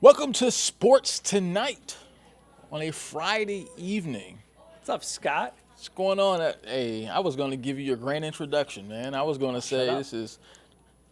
Welcome to Sports Tonight on a Friday evening. What's up, Scott? What's going on? Hey, I was going to give you your grand introduction, man. I was going to say this is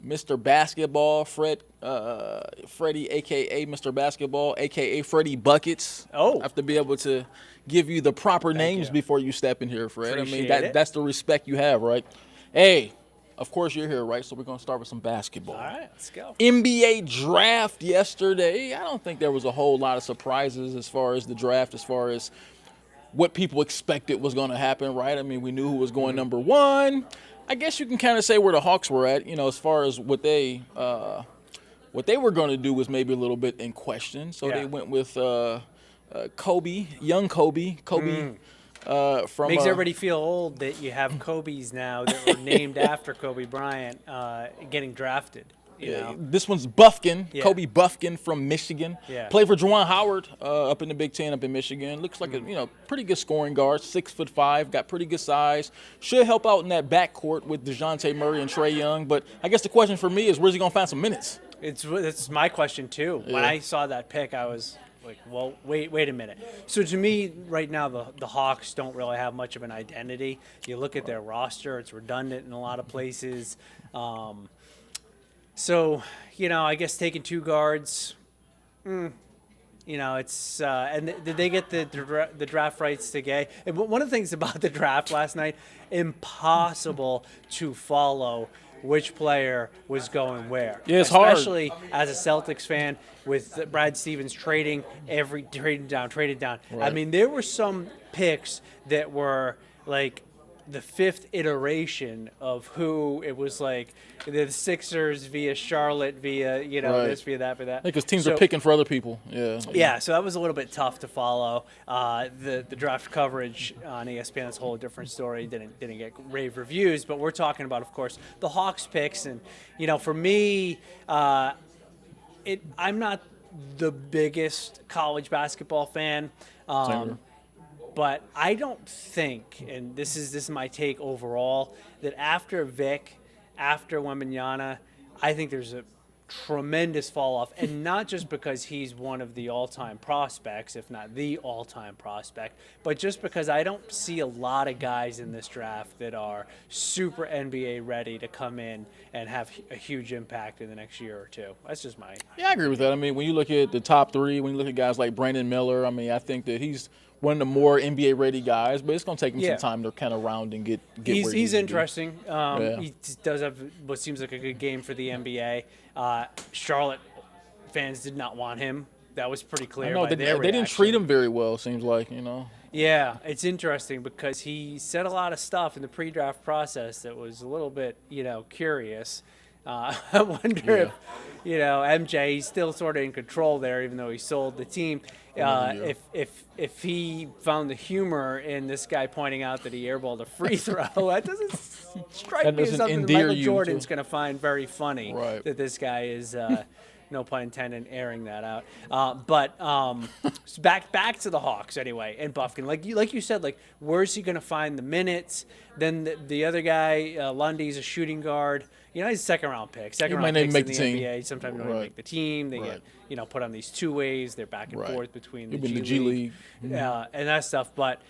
Mr. Basketball, Freddie, a.k.a. Mr. Basketball, a.k.a. Freddie Buckets. Oh. I have to be able to give you the proper names you. before you step in here, Fred. Appreciate it. That's the respect you have, right? Hey, of course you're here, right? So we're going to start with some basketball. All right, let's go. NBA draft yesterday. I don't think there was a whole lot of surprises as far as the draft, as far as what people expected was going to happen, right? I mean, we knew who was going number one. I guess you can kind of say where the Hawks were at, as far as what they were going to do was maybe a little bit in question. So they went with Kobe, young Kobe. From Makes everybody feel old that you have Kobe's now that were named after Kobe Bryant getting drafted. You know? This one's Buffkin, Yeah. Kobe Buffkin from Michigan. Yeah. Played for Juwan Howard up in the Big Ten up in Michigan. Looks like a pretty good scoring guard, 6'5", got pretty good size. Should help out in that backcourt with DeJounte Murray and Trae Young. But I guess the question for me is, where's he gonna find some minutes? It's my question too. When I saw that pick, I was like, well, wait a minute. So to me, right now, the Hawks don't really have much of an identity. You look at their roster; it's redundant in a lot of places. So, I guess taking two guards, it's and did they get the draft rights to Gay? And one of the things about the draft last night, impossible to follow which player was going where. Yeah, it's hard. Especially as a Celtics fan with Brad Stevens traded down. Right. I mean, there were some picks that were like the fifth iteration of who it was, like the Sixers via Charlotte via Right. this via that via that. Because teams are picking for other people. Yeah, so that was a little bit tough to follow. The draft coverage on ESPN is a whole different story. Didn't get rave reviews, but we're talking about, of course, the Hawks picks. And for me, I'm not the biggest college basketball fan. But I don't think, and this is my take overall, that after Vic, after Wembanyama, I think there's a tremendous fall off, and not just because he's one of the all-time prospects, if not the all-time prospect, but just because I don't see a lot of guys in this draft that are super NBA ready to come in and have a huge impact in the next year or two. That's just my Yeah, I agree with that. I mean, when you look at the top three, when you look at guys like Brandon Miller, I mean, I think that he's one of the more NBA-ready guys, but it's going to take him some time to kind of round and get where he's interesting. Yeah. He does have what seems like a good game for the NBA. Charlotte fans did not want him. That was pretty clear. No, by their they didn't reaction. treat him very well, seems like, Yeah, it's interesting because he said a lot of stuff in the pre-draft process that was a little bit, curious. I wonder if, MJ, he's still sort of in control there, even though he sold the team. If he found the humor in this guy pointing out that he airballed a free throw, that doesn't strike me as something that Michael Jordan's going to find very funny. Right. That this guy is, no pun intended, airing that out. But so back to the Hawks anyway, and Buffkin. Like you said, like where's he going to find the minutes? Then the other guy, Lundy's a shooting guard. He's a second-round pick. Second-round picks in the NBA sometimes don't make the team. They get put on these two ways. They're back and forth between the G League. And that stuff. But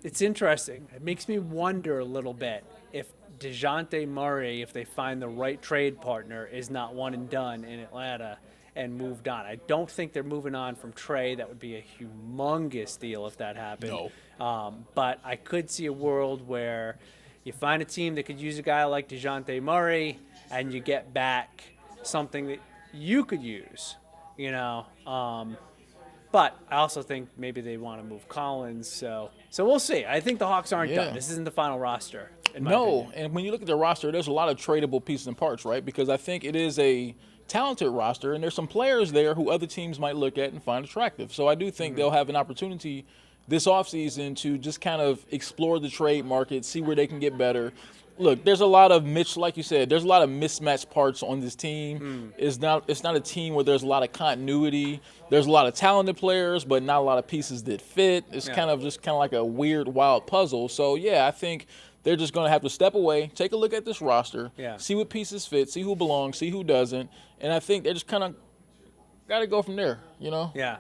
it's interesting. It makes me wonder a little bit if DeJounte Murray, if they find the right trade partner, is not one and done in Atlanta and moved on. I don't think they're moving on from Trae. That would be a humongous deal if that happened. No. But I could see a world where you find a team that could use a guy like DeJounte Murray and you get back something that you could use, But I also think maybe they want to move Collins. So we'll see. I think the Hawks aren't done. This isn't the final roster. No, and when you look at their roster, there's a lot of tradable pieces and parts, right? Because I think it is a talented roster, and there's some players there who other teams might look at and find attractive. So I do think they'll have an opportunity this offseason to just kind of explore the trade market, see where they can get better. Look, there's a lot of like you said, there's a lot of mismatched parts on this team. It's not a team where there's a lot of continuity. There's a lot of talented players, but not a lot of pieces that fit. It's kind of like a weird, wild puzzle. So, I think they're just going to have to step away, take a look at this roster, see what pieces fit, see who belongs, see who doesn't. And I think they're just kind of got to go from there. You know. Yeah.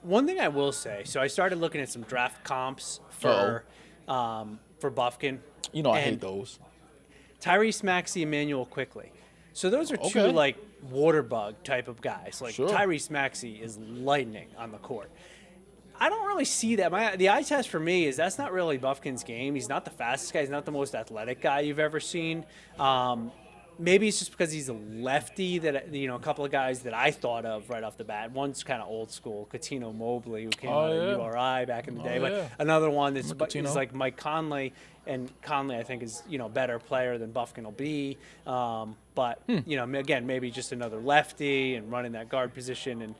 One thing I will say, so I started looking at some draft comps for Buffkin. You know I and hate those. Tyrese Maxey, Emmanuel Quickly. So those are two Okay. like water bug type of guys. Like Sure. Tyrese Maxey is lightning on the court. I don't really see that. The eye test for me is that's not really Buffkin's game. He's not the fastest guy. He's not the most athletic guy you've ever seen. Maybe it's just because he's a lefty that, a couple of guys that I thought of right off the bat. One's kind of old school, Katino Mobley, who came out of URI back in the day. But another one that's is like Mike Conley. And Conley, I think, is better player than Buffkin will be. But again, maybe just another lefty and running that guard position. And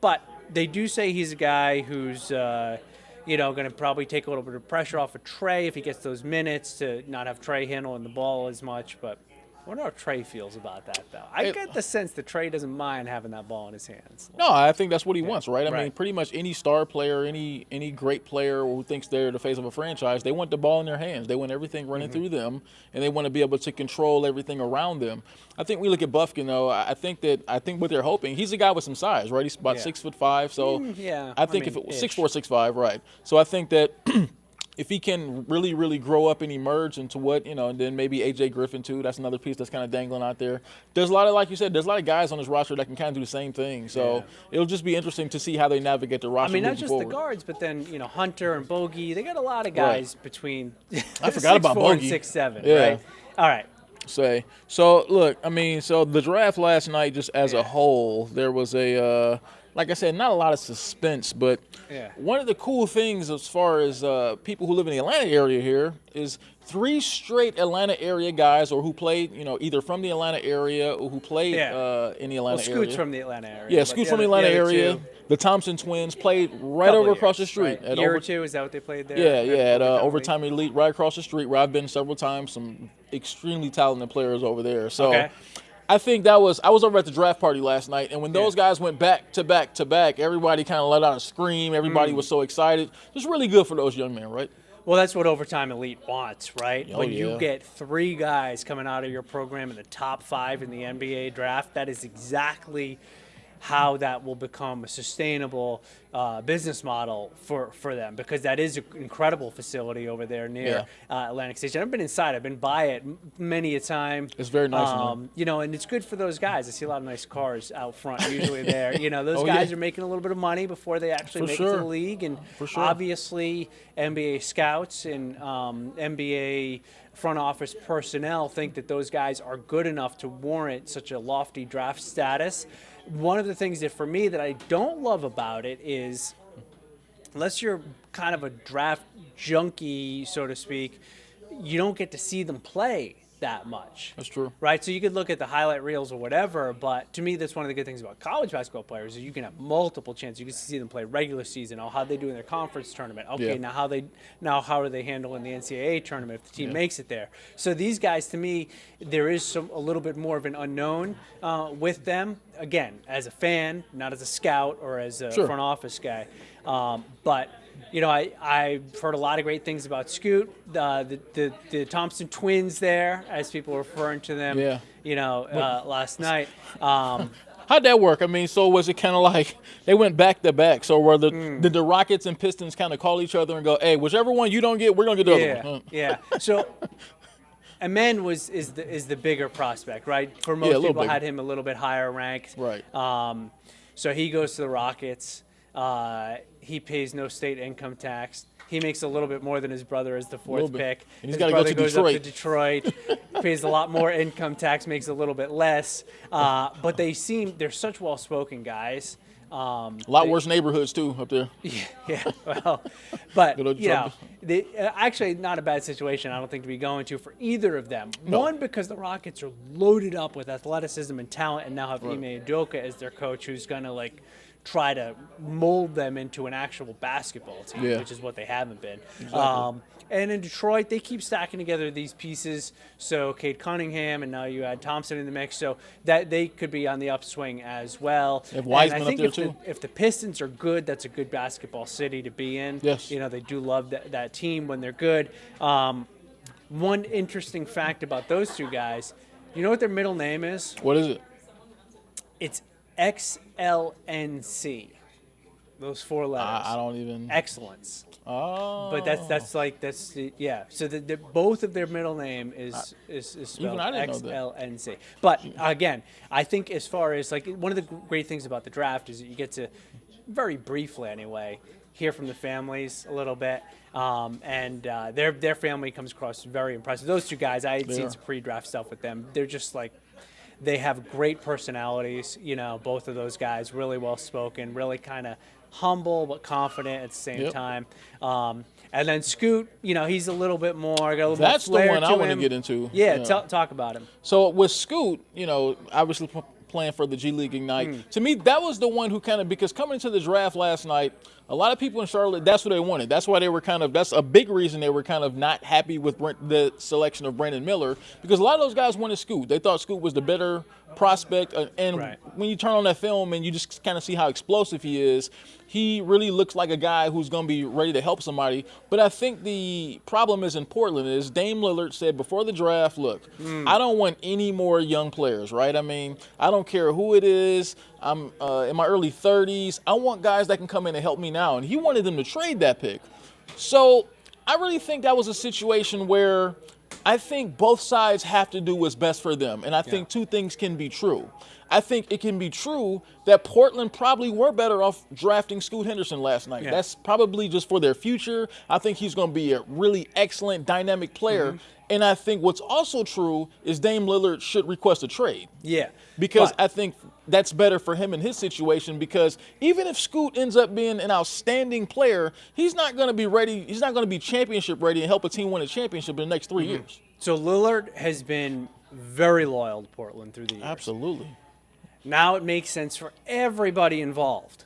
but they do say he's a guy who's going to probably take a little bit of pressure off of Trey if he gets those minutes to not have Trey handling the ball as much. But I wonder how Trey feels about that, though. I get the sense that Trey doesn't mind having that ball in his hands. No, I think that's what he wants, right? I mean, pretty much any star player, any great player who thinks they're the face of a franchise, they want the ball in their hands. They want everything running through them, and they want to be able to control everything around them. I think we look at Buffkin, though. I think what they're hoping, he's a guy with some size, right? He's about 6'5", so I think if it was 6'4", 6'5", right? So I think that. If he can really, really grow up and emerge into what, and then maybe A.J. Griffin, too, that's another piece that's kind of dangling out there. There's a lot of, like you said, there's a lot of guys on this roster that can kind of do the same thing. So it'll just be interesting to see how they navigate the roster. Not just forward. The guards, but then, Hunter and Bogey. They got a lot of guys between I forgot about Bogey. and 6'7", right? All right. So, look, so the draft last night, just as a whole, there was like I said, not a lot of suspense, but one of the cool things as far as people who live in the Atlanta area here is 3 straight Atlanta area guys or who played, either from the Atlanta area or who played in the Atlanta area. Scoot's from the Atlanta area. Yeah, Scoot's from the Atlanta area. The Thompson twins played right over across the street. Right. A year or two, is that what they played there? Yeah, at Overtime Elite right across the street where I've been several times. Some extremely talented players over there. So I think I was over at the draft party last night, and when those guys went back to back to back, everybody kind of let out a scream. Everybody was so excited. Just really good for those young men, right? Well, that's what Overtime Elite wants, right? When you get 3 guys coming out of your program in the top 5 in the NBA draft, that is exactly how that will become a sustainable business model for them, because that is an incredible facility over there near Atlantic Station. I've been inside. I've been by it many a time. It's very nice. And it's good for those guys. I see a lot of nice cars out front usually there. Those guys are making a little bit of money before they actually make it to the league. And obviously NBA scouts and NBA front office personnel think that those guys are good enough to warrant such a lofty draft status. One of the things that for me that I don't love about it is, unless you're kind of a draft junkie, so to speak, you don't get to see them play that much. That's true. Right? So you could look at the highlight reels or whatever, but to me that's one of the good things about college basketball players is you can have multiple chances. You can see them play regular season, how they do in their conference tournament. Okay, now how do they handle in the NCAA tournament if the team makes it there? So these guys, to me, there is a little bit more of an unknown with them. Again, as a fan, not as a scout or as a front office guy. But I've heard a lot of great things about Scoot, the Thompson twins there, as people were referring to them, last night. How'd that work? So was it kind of like they went back to back? So were did the Rockets and Pistons kind of call each other and go, hey, whichever one you don't get, we're going to get the other one? Yeah. So Amen is the bigger prospect, right? For most people, had him a little bit higher ranked. Right. So he goes to the Rockets. He pays no state income tax. He makes a little bit more than his brother as the 4th pick. And he's got to go to goes Detroit. Up to Detroit, pays a lot more income tax, makes a little bit less. But they're such well-spoken guys. A lot worse neighborhoods, too, up there. But, actually not a bad situation, I don't think, to be going to for either of them. No. One, because the Rockets are loaded up with athleticism and talent and now have Ime Udoka as their coach, who's going to, try to mold them into an actual basketball team, which is what they haven't been. Exactly. And in Detroit, they keep stacking together these pieces. So Cade Cunningham, and now you add Thompson in the mix, so that they could be on the upswing as well. They have Wiseman and I think up there too. If the Pistons are good, that's a good basketball city to be in. Yes. They do love that team when they're good. One interesting fact about those two guys, you know what their middle name is? What is it? It's XLNC. Those 4 letters. I don't even. Excellence. Oh. But that's yeah. So both of their middle name is spelled I didn't know that. XLNC. But again, I think as far as like one of the great things about the draft is that you get to, very briefly anyway, hear from the families a little bit, and their family comes across very impressive. Those 2 guys, I had seen some pre-draft stuff with them. They're just like, they have great personalities. Both of those guys, really well spoken, really kind of humble but confident at the same time. And then Scoot, he's a little bit more. Got a little That's more the flair one to I want to him. get into. Yeah, talk about him. So with Scoot, obviously playing for the G League Ignite. To me, that was the one who kind of, because coming into the draft last night, a lot of people in Charlotte, that's what they wanted. That's why they were that's a big reason they were kind of not happy with the selection of Brandon Miller, because a lot of those guys wanted Scoot. They thought Scoot was the better prospect. And when you turn on that film and you just kind of see how explosive he is, he really looks like a guy who's going to be ready to help somebody. But I think the problem is in Portland is Dame Lillard said before the draft, look, I don't want any more young players, right? I mean, I don't care who it is. I'm in my early 30s. I want guys that can come in and help me now. And he wanted them to trade that pick. So I really think that was a situation where I think both sides have to do what's best for them. And I think 2 things can be true. I think it can be true that Portland probably were better off drafting Scoot Henderson last night. That's probably just for their future. I think he's going to be a really excellent, dynamic player. And I think what's also true is Dame Lillard should request a trade. Yeah. Because I think that's better for him in his situation, because even if Scoot ends up being an outstanding player, he's not going to be ready. He's not going to be championship ready and help a team win a championship in the next 3 years. So Lillard has been very loyal to Portland through the years. Absolutely. Now it makes sense for everybody involved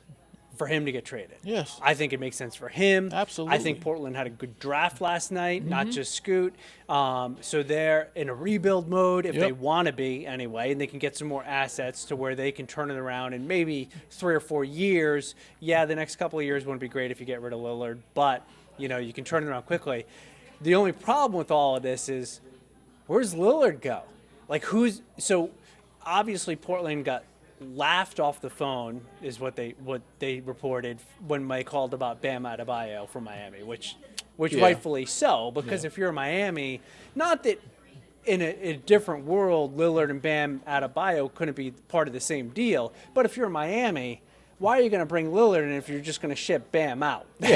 for him to get traded. Yes. I think it makes sense for him. Absolutely. I think Portland had a good draft last night, not just Scoot. So they're in a rebuild mode if they want to be anyway, and they can get some more assets to where they can turn it around in maybe 3 or 4 years. Yeah, the next couple of years wouldn't be great if you get rid of Lillard, but you can turn it around quickly. The only problem with all of this is, where's Lillard go? Like, so obviously Portland got laughed off the phone is what they reported when they called about Bam Adebayo from Miami, which rightfully so, because if you're Miami, not that in a different world Lillard and Bam Adebayo couldn't be part of the same deal, but if you're Miami, why are you going to bring Lillard in if you're just going to ship Bam out? You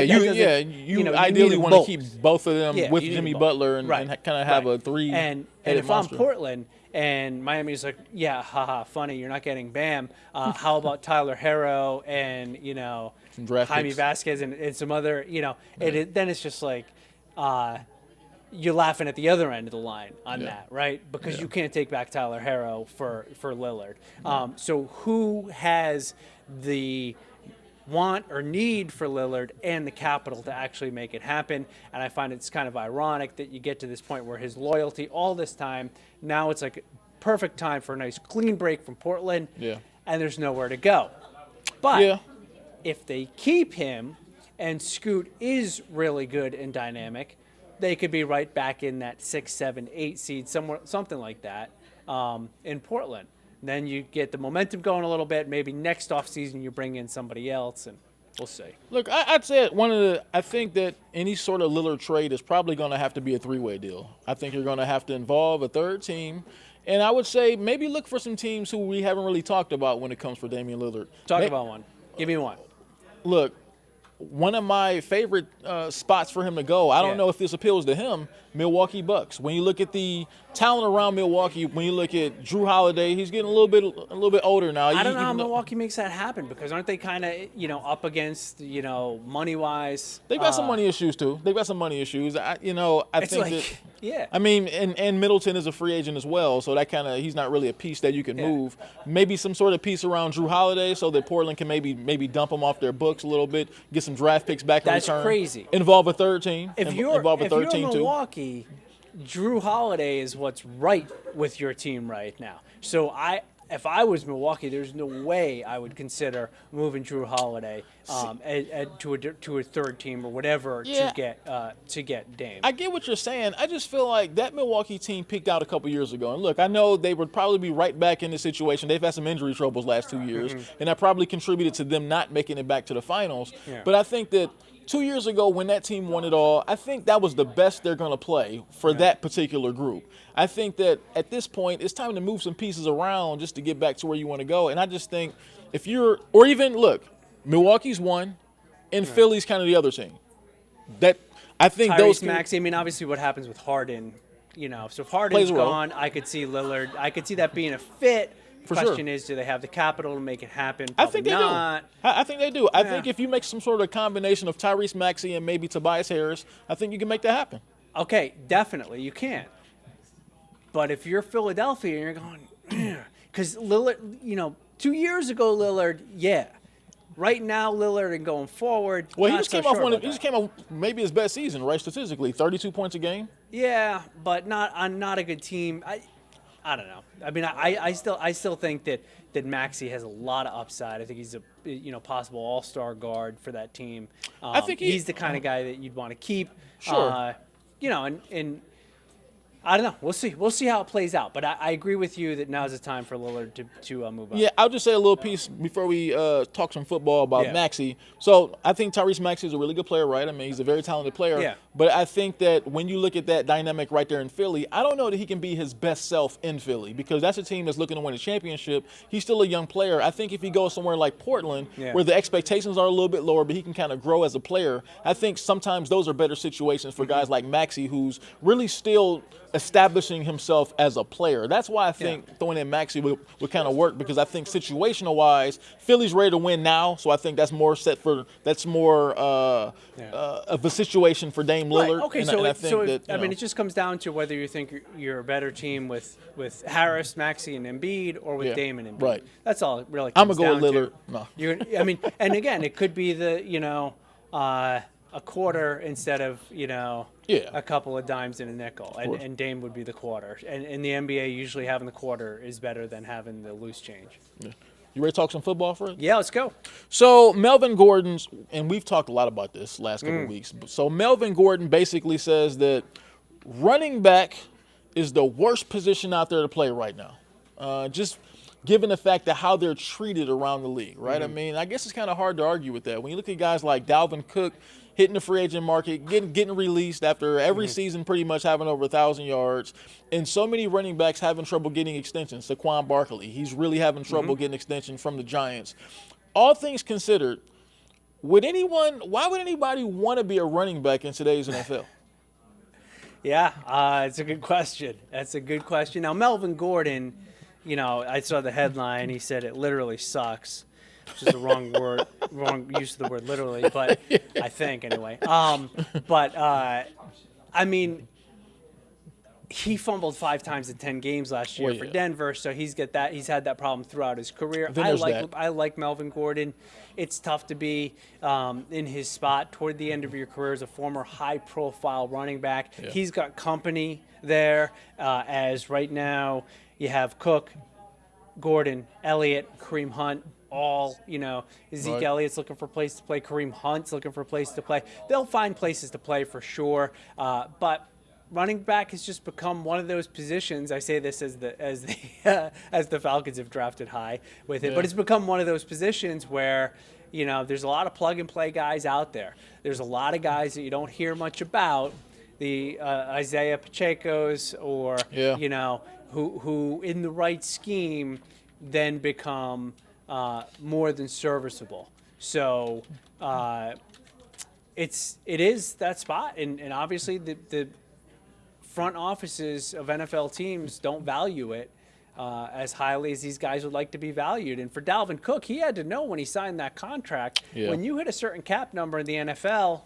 ideally want to keep both of them with Jimmy Butler and kind of have a three-headed and if monster. I'm Portland and Miami's like, yeah, haha, funny, you're not getting Bam. How about Tyler Herro and Jaime Vasquez and some other, then it's just like you're laughing at the other end of the line on that, right? Because you can't take back Tyler Herro for Lillard. So who has the want or need for Lillard and the capital to actually make it happen? And I find it's kind of ironic that you get to this point where his loyalty all this time, now it's like a perfect time for a nice clean break from Portland, and there's nowhere to go. But if they keep him and Scoot is really good and dynamic, they could be right back in that 6, 7, 8 seed, somewhere, something like that, in Portland. Then you get the momentum going a little bit. Maybe next offseason you bring in somebody else, and we'll see. Look, I'd say I think that any sort of Lillard trade is probably going to have to be a three-way deal. I think you're going to have to involve a third team. And I would say maybe look for some teams who we haven't really talked about when it comes for Damian Lillard. Talk about one. Give me one. Look, one of my favorite spots for him to go, I don't know if this appeals to him, Milwaukee Bucks. When you look at the talent around Milwaukee, when you look at Drew Holiday, he's getting a little bit older now. I don't know how Milwaukee makes that happen, because aren't they kind of, up against, money-wise? They've got some money issues, too. They've got some money issues. I think yeah. I mean, and Middleton is a free agent as well, so that kind of, he's not really a piece that you can move. Maybe some sort of piece around Drew Holiday so that Portland can maybe dump him off their books a little bit, get some draft picks back in return. That's crazy. Involve a third team. If you're Milwaukee, Drew Holiday is what's right with your team right now. So if I was Milwaukee, there's no way I would consider moving Drew Holiday to a third team or whatever to get Dame. I get what you're saying. I just feel like that Milwaukee team peaked out a couple years ago. And look, I know they would probably be right back in this situation. They've had some injury troubles last 2 years, and that probably contributed to them not making it back to the finals. Yeah. But I think that 2 years ago when that team won it all, I think that was the best they're going to play for that particular group. I think that at this point, it's time to move some pieces around just to get back to where you want to go. And I just think if you're – or even, look, Milwaukee's one, and Philly's kind of the other team. That I think Tyrese those – Maxey, I mean, obviously what happens with Harden, so if Harden's gone, I could see Lillard. I could see that being a fit. The question is, do they have the capital to make it happen? Probably I think they not. do. I think they do. I think if you make some sort of combination of Tyrese Maxey and maybe Tobias Harris, I think you can make that happen. Okay, definitely, you can. But if you're Philadelphia and you're going, because Lillard, 2 years ago, Lillard, Right now, Lillard and going forward. Well, he just came off maybe his best season, right? Statistically, 32 points a game. Yeah, but not a good team. I don't know. I mean, I still think that Maxey has a lot of upside. I think he's a possible all-star guard for that team. I think he's the kind of guy that you'd want to keep. Sure. And I don't know. We'll see how it plays out. But I agree with you that now's the time for Lillard to move on. Yeah, I'll just say a little piece before we talk some football about Maxey. So I think Tyrese Maxey is a really good player, right? I mean, he's a very talented player. Yeah. But I think that when you look at that dynamic right there in Philly, I don't know that he can be his best self in Philly because that's a team that's looking to win a championship. He's still a young player. I think if he goes somewhere like Portland, where the expectations are a little bit lower, but he can kind of grow as a player, I think sometimes those are better situations for guys like Maxey, who's really still establishing himself as a player. That's why I think throwing in Maxey would kind of work because I think situational-wise, Philly's ready to win now, so I think that's more of a situation for Dame Lillard. Right. Okay, I mean, it just comes down to whether you think you're a better team with Harris, Maxey, and Embiid, or with Dame and Embiid. Right. That's all it really I'm comes gonna go down with Lillard. to. No. And again, it could be a quarter instead of a couple of dimes and a nickel, and Dame would be the quarter. And in the NBA, usually having the quarter is better than having the loose change. Yeah. You ready to talk some football, Fred? Yeah, let's go. So Melvin Gordon's, and we've talked a lot about this last couple of weeks. So Melvin Gordon basically says that running back is the worst position out there to play right now. Just given the fact that how they're treated around the league, right? I mean, I guess it's kind of hard to argue with that. When you look at guys like Dalvin Cook hitting the free agent market, getting released after every season pretty much having over 1,000 yards, and so many running backs having trouble getting extensions. Saquon Barkley, he's really having trouble getting extension from the Giants. All things considered, why would anybody want to be a running back in today's NFL? Yeah, it's a good question. That's a good question. Now, Melvin Gordon, I saw the headline. He said it literally sucks, which is the wrong word, wrong use of the word literally, but I think anyway. I mean, he fumbled 5 times in 10 games last year for Denver, so he's had that problem throughout his career. I like Melvin Gordon. It's tough to be in his spot toward the end of your career as a former high-profile running back. Yeah. He's got company there, as right now you have Cook, Gordon, Elliott, Kareem Hunt, all, Zeke Elliott's looking for a place to play. Kareem Hunt's looking for a place to play. They'll find places to play for sure, but running back has just become one of those positions. I say this as the Falcons have drafted high with it, but it's become one of those positions where there's a lot of plug and play guys out there. There's a lot of guys that you don't hear much about, the Isaiah Pacheco's or who in the right scheme then become more than serviceable. So it is that spot, and obviously the front offices of NFL teams don't value it as highly as these guys would like to be valued. And for Dalvin Cook, he had to know when he signed that contract, when you hit a certain cap number in the NFL,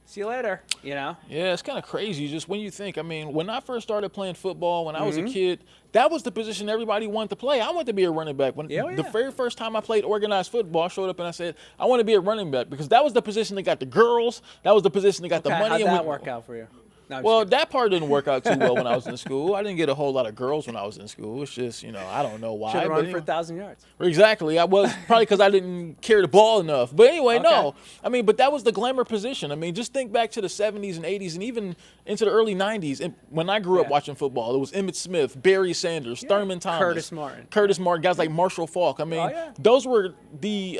see you later, Yeah, it's kind of crazy just when you think. I mean, when I first started playing football, when I was a kid, that was the position everybody wanted to play. I wanted to be a running back. The very first time I played organized football, I showed up and I said, I want to be a running back because that was the position that got the girls. That was the position that got the money. How'd that work out for you? No, I'm just Well, kidding. that part didn't work out too well when I was in school. I didn't get a whole lot of girls when I was in school. It's just, I don't know why. Should have but run for anyway. 1,000 yards. Exactly. I was probably because I didn't carry the ball enough. But anyway, Okay. no. I mean, but that was the glamour position. I mean, just think back to the 70s and 80s and even into the early 90s. And when I grew up Yeah. watching football, it was Emmitt Smith, Barry Sanders, Thurman Thomas, Curtis Martin, guys like Marshall Faulk. I mean, yeah. those were the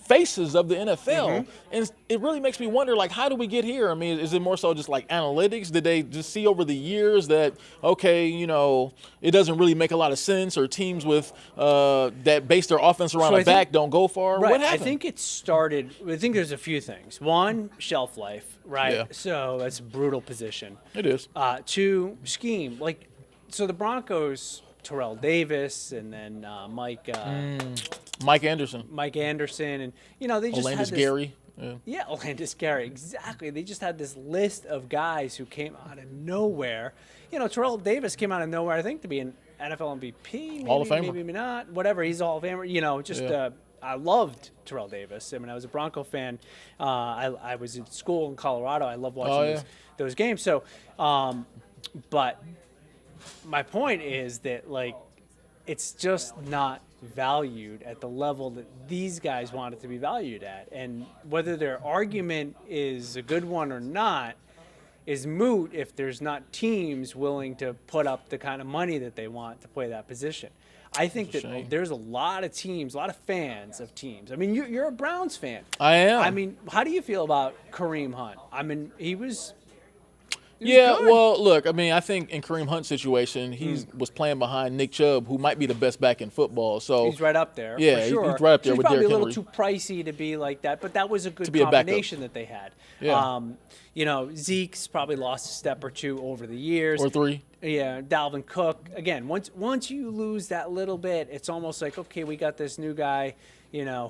faces of the NFL. And it really makes me wonder, like, how do we get here? I mean, is it more so just like analytics? Did they just see over the years that, okay, it doesn't really make a lot of sense, or teams with that base their offense around So a I back think- don't go far? Right. What happened? I think there's a few things. One, shelf life, right? Yeah. So that's a brutal position. It is. Two, scheme. So the Broncos, Terrell Davis, and then Mike Anderson. Anderson, and they just had Olandis this, Gary. Yeah. Yeah, Olandis Gary, exactly. They just had this list of guys who came out of nowhere. Terrell Davis came out of nowhere, I think, to be an NFL MVP. Maybe, Hall of Famer. Maybe not. Whatever, he's a Hall of Famer. Yeah. I loved Terrell Davis. I mean, I was a Bronco fan. I was in school in Colorado. I loved watching those games. So, but my point is that, it's just not valued at the level that these guys want it to be valued at. And whether their argument is a good one or not is moot if there's not teams willing to put up the kind of money that they want to play that position. I think that shame. there's a lot of teams, a lot of fans of teams. I mean, you're a Browns fan. I am. I mean, how do you feel about Kareem Hunt? I mean, he was Yeah, good. well, look, I mean, I think in Kareem Hunt's situation, he was playing behind Nick Chubb, who might be the best back in football. So He's right up there. Yeah, for he's sure. right up there He's with probably Derrick a little Henry. too pricey to be like that, but that was a good be a backup. combination that they had. Yeah. Zeke's probably lost a step or two over the years. or three. Yeah, Dalvin Cook. Again, once you lose that little bit, it's almost like, okay, we got this new guy,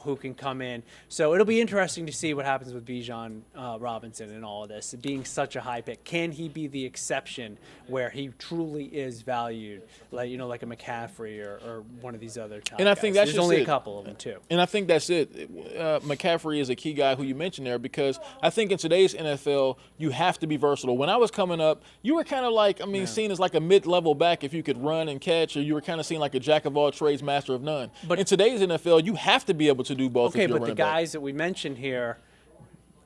who can come in. So it'll be interesting to see what happens with Bijan Robinson and all of this. Being such a high pick, can he be the exception where he truly is valued, like a McCaffrey or one of these other top And I guys? think that's There's just only it. a couple of them too. And I think that's it. McCaffrey is a key guy who you mentioned there, because I think in today's NFL, you have to be versatile. When I was coming up, you were kind of seen as like a mid-level back if you could run and catch, or you were kind of seen like a jack of all trades, master of none. But in today's NFL, you have to be able to do both. Okay, if you're a but the running back. guys that we mentioned here,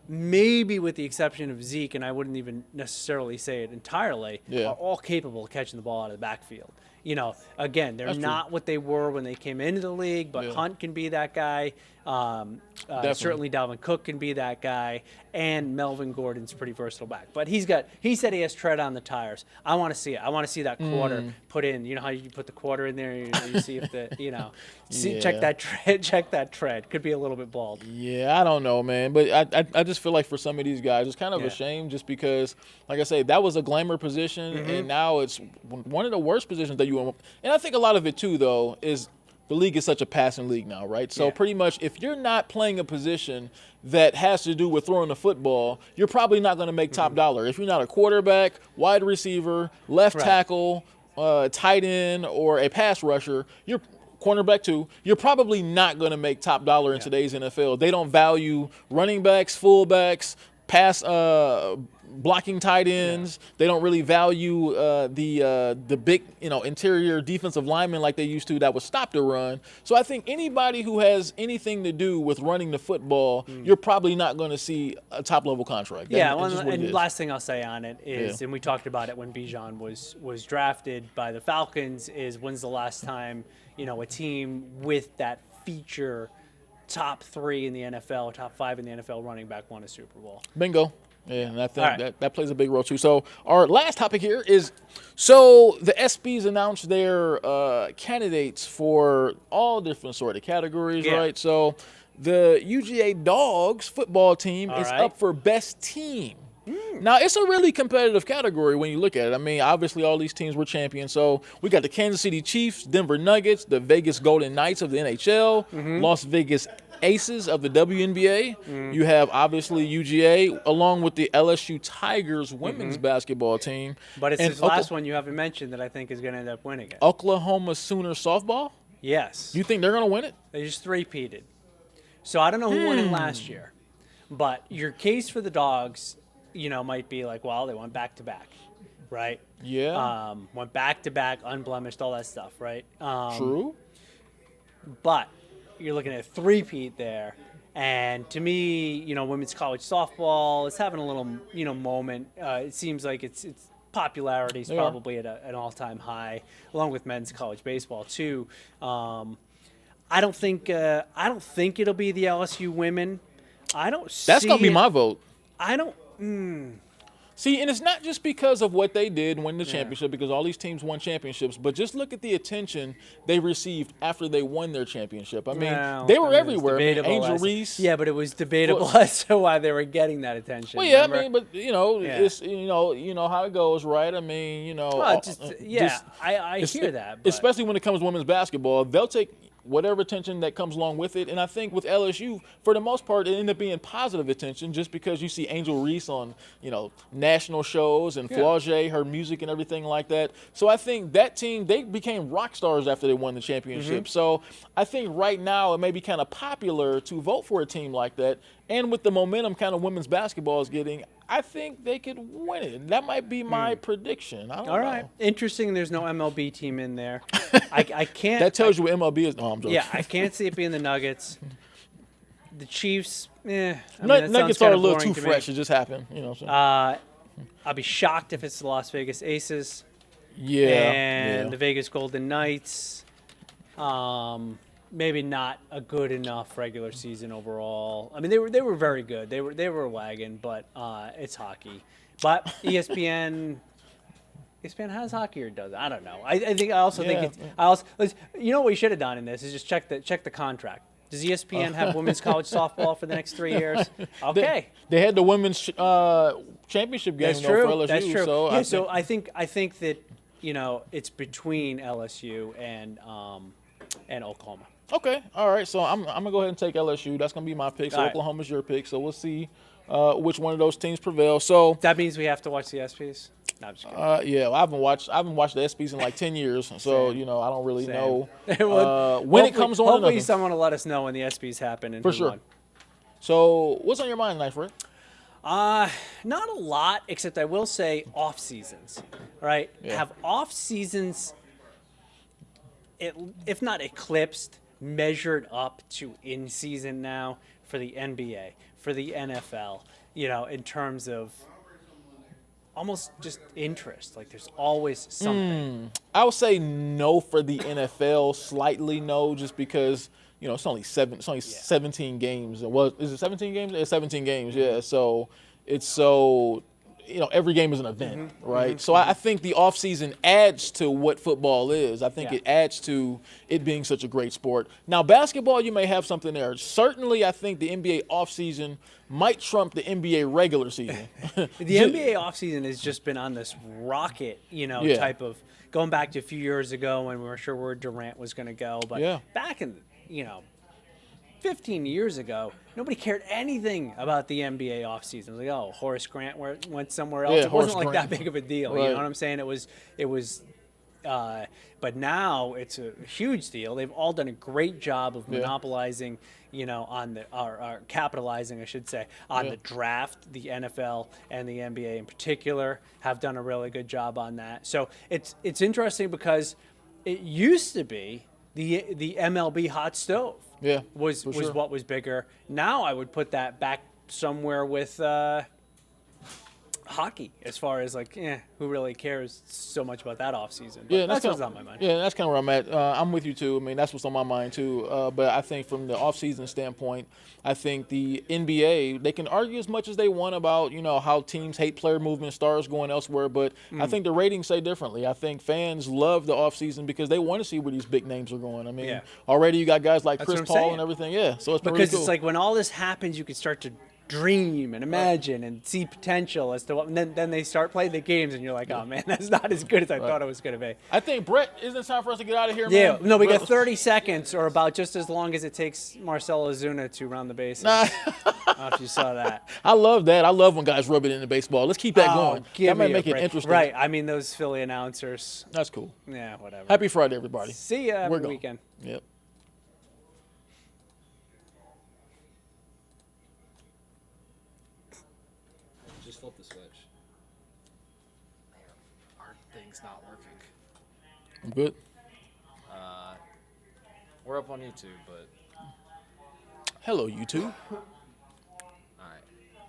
maybe with the exception of Zeke, and I wouldn't even necessarily say it entirely, Yeah. are all capable of catching the ball out of the backfield. Again, they're That's true. not what they were when they came into the league, but Yeah. Hunt can be that guy. Certainly Dalvin Cook can be that guy, and Melvin Gordon's a pretty versatile back. But he said he has tread on the tires. I want to see it. I want to see that quarter put in. You know how you put the quarter in there, and you see if check Yeah. that tread. Could be a little bit bald. Yeah, I don't know, man. But I just feel like for some of these guys, it's kind of Yeah. a shame, just because, like I say, that was a glamour position, and now it's one of the worst positions that you want. And I think a lot of it, too, though, is the league is such a passing league now, right? So Yeah. pretty much if you're not playing a position that has to do with throwing the football, you're probably not going to make top dollar. If you're not a quarterback, wide receiver, left Right. tackle, tight end, or a pass rusher, you're cornerback too, you're probably not going to make top dollar in today's NFL. They don't value running backs, fullbacks, pass blocking tight ends. They don't really value the big interior defensive linemen like they used to that would stop the run. So I think anybody who has anything to do with running the football, you're probably not going to see a top level contract. Yeah, That's just what it and is. last thing I'll say on it is, Yeah. and we talked about it when Bijan was drafted by the Falcons, is when's the last time a team with that feature top 3 in the NFL, top 5 in the NFL running back won a Super Bowl. Bingo. Yeah, and I think All right. that plays a big role too. So our last topic here is, so the ESPYs announced their candidates for all different sort of categories, Yeah. right? So the UGA Dogs football team All is right. up for best team. Now, it's a really competitive category when you look at it. I mean, obviously, all these teams were champions. So we got the Kansas City Chiefs, Denver Nuggets, the Vegas Golden Knights of the NHL, Las Vegas Aces of the WNBA. You have, obviously, UGA, along with the LSU Tigers women's basketball team. But it's And this last one you haven't mentioned that I think is going to end up winning it. Oklahoma Sooner softball. Yes. You think they're going to win it? They just three-peated. So I don't know who won it last year. But your case for the Dogs, might be like, well, they went back to back, right? Yeah. Went back to back, unblemished, all that stuff, right? True. But you're looking at a three-peat there. And to me, women's college softball is having a little, moment. It seems like its popularity is probably at an all-time high, along with men's college baseball too. I don't think it'll be the LSU women. That's gonna be my vote. I don't. See, and it's not just because of what they did win the championship, because all these teams won championships, but just look at the attention they received after they won their championship. I mean, they were everywhere. Angel Reese. Yeah, but it was debatable as to why they were getting that attention. Well, yeah, remember? I mean, but it's you know how it goes, right? I mean, Well, I hear that. But. Especially when it comes to women's basketball, they'll take whatever attention that comes along with it. And I think with LSU, for the most part, it ended up being positive attention just because you see Angel Reese on, national shows and Flaugier, her music and everything like that. So I think that team, they became rock stars after they won the championship. Mm-hmm. So I think right now it may be kind of popular to vote for a team like that. And with the momentum kind of women's basketball is getting, I think they could win it. That might be my prediction. I don't know. All right. Interesting. There's no MLB team in there. I can't. That tells you what MLB is. No, I'm joking. Yeah, I can't see it being the Nuggets. The Chiefs, Nuggets are a little too fresh. It just happened. I'll be shocked if it's the Las Vegas Aces. Yeah. And the Vegas Golden Knights. Maybe not a good enough regular season overall. I mean, they were very good. They were a wagon, but it's hockey. But ESPN has hockey or does it? I don't know. I think it's. What we should have done in this is just check the contract. Does ESPN have women's college softball for the next 3 years? Okay. They had the women's championship game for LSU. That's true. So so I think that it's between LSU and Oklahoma. Okay, all right. So I'm gonna go ahead and take LSU. That's gonna be my pick. So Oklahoma's your pick. So we'll see which one of those teams prevail. So that means we have to watch the ESPYs. No, I'm just kidding. Yeah, I haven't watched the ESPYs in like 10 years. So I don't really know when it comes on. Hopefully, someone will let us know when the ESPYs happen. And for sure. Won. So what's on your mind tonight, Fred? Not a lot, except I will say off seasons. Right? Yeah. Have off seasons, if not eclipsed, measured up to in season now for the NBA, for the NFL, in terms of almost just interest. Like there's always something. I would say no for the NFL, slightly no, just because, it's only 17 games. Is it 17 games? It's 17 games, yeah. So it's every game is an event, right? Mm-hmm. So I think the offseason adds to what football is. I think it adds to it being such a great sport. Now, basketball, you may have something there. Certainly, I think the NBA offseason might trump the NBA regular season. The NBA offseason has just been on this rocket, type of going back to a few years ago when we were sure where Durant was going to go. But back in, 15 years ago, nobody cared anything about the NBA offseason. Like, Horace Grant went somewhere else. It wasn't like that big of a deal. Right. You know what I'm saying? It was. But now it's a huge deal. They've all done a great job of monopolizing, or capitalizing, I should say, on the draft. The NFL and the NBA in particular have done a really good job on that. So it's interesting because it used to be the MLB hot stove. Was what was bigger. Now I would put that back somewhere with hockey, as far as who really cares so much about that offseason. Yeah, that's what's on my mind. Yeah, that's kind of where I'm at. I'm with you too. I mean, that's what's on my mind too. But I think from the offseason standpoint, I think the NBA, they can argue as much as they want about how teams hate player movement, stars going elsewhere. But I think the ratings say differently. I think fans love the offseason because they want to see where these big names are going. I mean, already you got guys like Chris Paul and everything. Yeah, so it's been really cool. It's like when all this happens, you can start to dream and imagine and see potential as to what, and then they start playing the games and you're like, oh man, that's not as good as I thought it was going to be. I think, Brett, isn't it time for us to get out of here, man? Yeah, no, we got 30 seconds, or about just as long as it takes Marcelo Ozuna to round the bases. I don't know if you saw that. I love that. I love when guys rub it into baseball. Let's keep that going. That might make it interesting. Right. I mean, those Philly announcers. That's cool. Yeah, whatever. Happy Friday, everybody. See ya. Have a weekend. Yep. Just flip the switch. I'm good. We're up on YouTube, but Hello, YouTube.